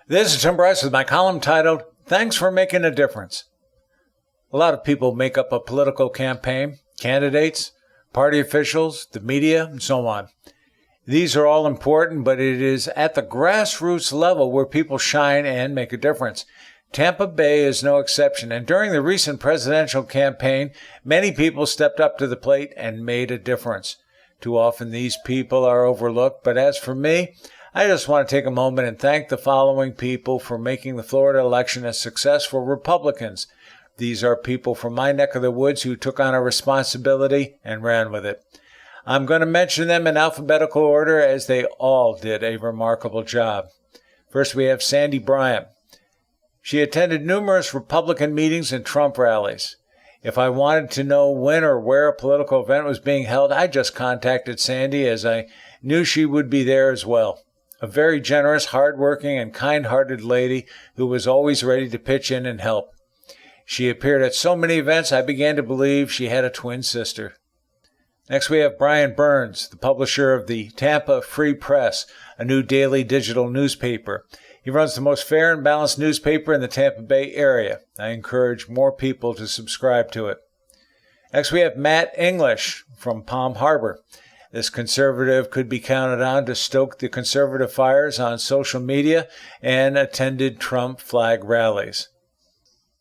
This is Tim Bryce with my column titled, Thanks for Making a Difference. A lot of people make up a political campaign, candidates, party officials, the media, and so on. These are all important, but it is at the grassroots level where people shine and make a difference. Tampa Bay is no exception, and during the recent presidential campaign, many people stepped up to the plate and made a difference. Too often these people are overlooked, but as for me, I just want to take a moment and thank the following people for making the Florida election a success for Republicans. These are people from my neck of the woods who took on a responsibility and ran with it. I'm going to mention them in alphabetical order as they all did a remarkable job. First, we have Sandy Bryant. She attended numerous Republican meetings and Trump rallies. If I wanted to know when or where a political event was being held, I just contacted Sandy as I knew she would be there as well. A very generous, hardworking, and kind-hearted lady who was always ready to pitch in and help. She appeared at so many events I began to believe she had a twin sister. Next we have Brian Burns, the publisher of the Tampa Free Press, a new daily digital newspaper. He runs the most fair and balanced newspaper in the Tampa Bay area. I encourage more people to subscribe to it. Next we have Matt English from Palm Harbor. This conservative could be counted on to stoke the conservative fires on social media and attended Trump flag rallies.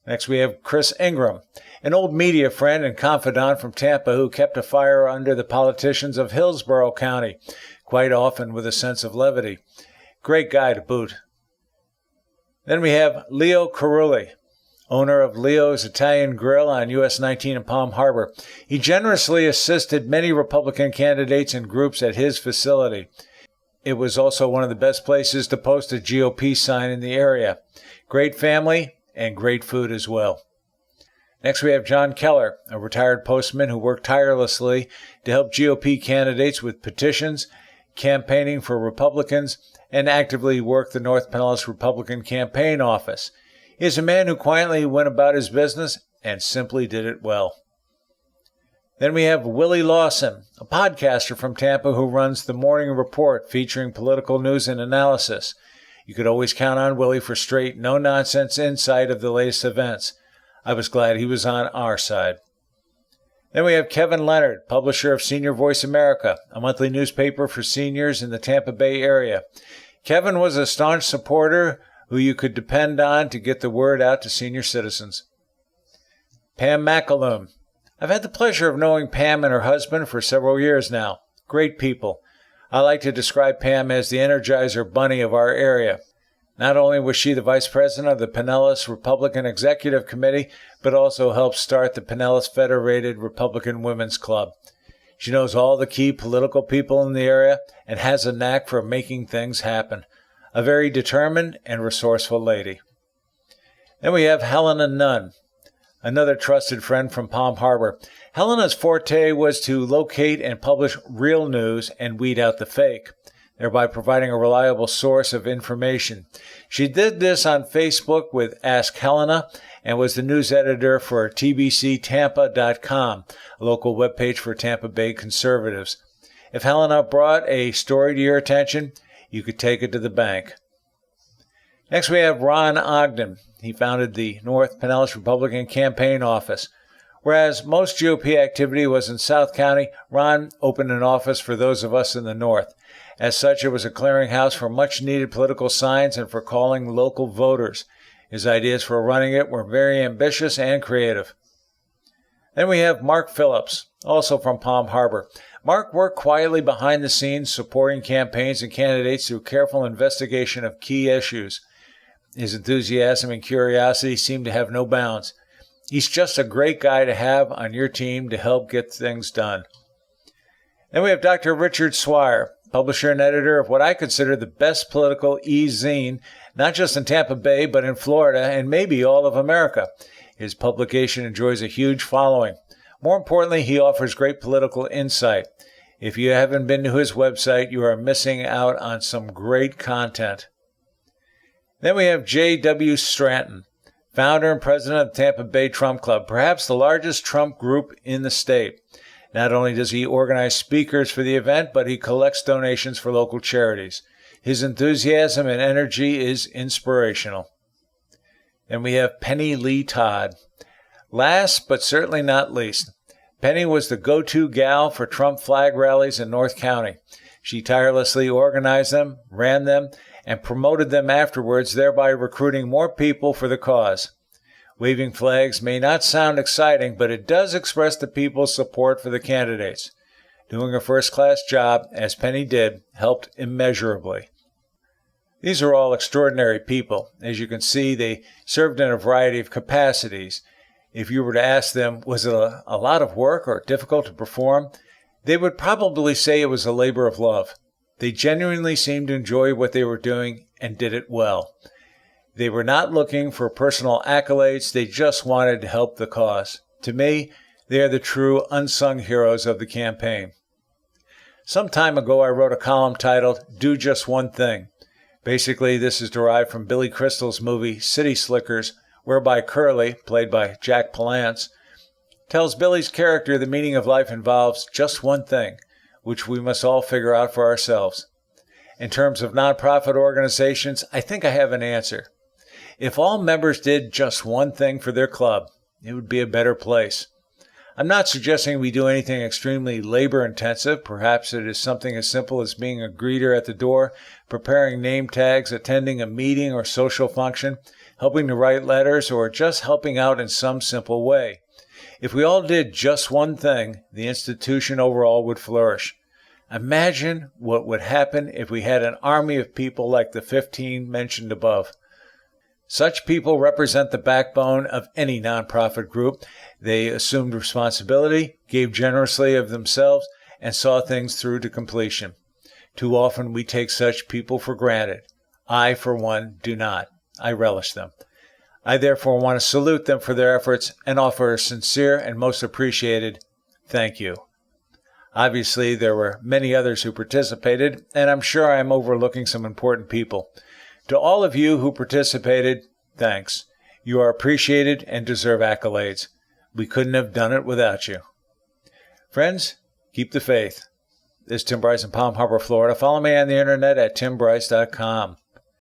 Next we have Chris Ingram, an old media friend and confidant from Tampa who kept a fire under the politicians of Hillsborough County, quite often with a sense of levity. Great guy to boot. Then we have Leo Carulli, owner of Leo's Italian Grill on US 19 in Palm Harbor. He generously assisted many Republican candidates and groups at his facility. It was also one of the best places to post a GOP sign in the area. Great family and great food as well. Next we have John Keller, a retired postman who worked tirelessly to help GOP candidates with petitions, campaigning for Republicans, and actively worked the North Pinellas Republican Campaign Office. He is a man who quietly went about his business and simply did it well. Then we have Willie Lawson, a podcaster from Tampa who runs the Morning Report featuring political news and analysis. You could always count on Willie for straight, no-nonsense insight of the latest events. I was glad he was on our side. Then we have Kevin Leonard, publisher of Senior Voice America, a monthly newspaper for seniors in the Tampa Bay area. Kevin was a staunch supporter who you could depend on to get the word out to senior citizens. Pam McAloon. I've had the pleasure of knowing Pam and her husband for several years now. Great people. I like to describe Pam as the Energizer Bunny of our area. Not only was she the vice president of the Pinellas Republican Executive Committee, but also helped start the Pinellas Federated Republican Women's Club. She knows all the key political people in the area and has a knack for making things happen. A very determined and resourceful lady. Then we have Helena Nunn, another trusted friend from Palm Harbor. Helena's forte was to locate and publish real news and weed out the fake, thereby providing a reliable source of information. She did this on Facebook with Ask Helena and was the news editor for tbctampa.com, a local webpage for Tampa Bay conservatives. If Helena brought a story to your attention, you could take it to the bank. Next we have Ron Ogden. He founded the North Pinellas Republican Campaign Office. Whereas most GOP activity was in South County, Ron opened an office for those of us in the North. As such, it was a clearinghouse for much-needed political signs and for calling local voters. His ideas for running it were very ambitious and creative. Then we have Mark Phillips, also from Palm Harbor. Mark worked quietly behind the scenes, supporting campaigns and candidates through careful investigation of key issues. His enthusiasm and curiosity seemed to have no bounds. He's just a great guy to have on your team to help get things done. Then we have Dr. Richard Swire, publisher and editor of what I consider the best political e-zine, not just in Tampa Bay, but in Florida and maybe all of America. His publication enjoys a huge following. More importantly, he offers great political insight. If you haven't been to his website, you are missing out on some great content. Then we have J.W. Stratton, founder and president of the Tampa Bay Trump Club, perhaps the largest Trump group in the state. Not only does he organize speakers for the event, but he collects donations for local charities. His enthusiasm and energy is inspirational. And we have Penny Lee Todd. Last, but certainly not least, Penny was the go-to gal for Trump flag rallies in North County. She tirelessly organized them, ran them, and promoted them afterwards, thereby recruiting more people for the cause. Waving flags may not sound exciting, but it does express the people's support for the candidates. Doing a first-class job, as Penny did, helped immeasurably. These are all extraordinary people. As you can see, they served in a variety of capacities. If you were to ask them, was it a lot of work or difficult to perform, they would probably say it was a labor of love. They genuinely seemed to enjoy what they were doing and did it well. They were not looking for personal accolades, they just wanted to help the cause. To me, they are the true unsung heroes of the campaign. Some time ago, I wrote a column titled, "Do Just One Thing." Basically, this is derived from Billy Crystal's movie City Slickers, whereby Curly, played by Jack Palance, tells Billy's character the meaning of life involves just one thing, which we must all figure out for ourselves. In terms of nonprofit organizations, I think I have an answer. If all members did just one thing for their club, it would be a better place. I'm not suggesting we do anything extremely labor-intensive. Perhaps it is something as simple as being a greeter at the door, preparing name tags, attending a meeting or social function, helping to write letters, or just helping out in some simple way. If we all did just one thing, the institution overall would flourish. Imagine what would happen if we had an army of people like the 15 mentioned above. Such people represent the backbone of any nonprofit group. They assumed responsibility, gave generously of themselves, and saw things through to completion. Too often we take such people for granted. I, for one, do not. I relish them. I therefore want to salute them for their efforts and offer a sincere and most appreciated thank you. Obviously, there were many others who participated, and I'm sure I'm overlooking some important people. To all of you who participated, thanks. You are appreciated and deserve accolades. We couldn't have done it without you. Friends, keep the faith. This is Tim Bryce in Palm Harbor, Florida. Follow me on the internet at timbryce.com.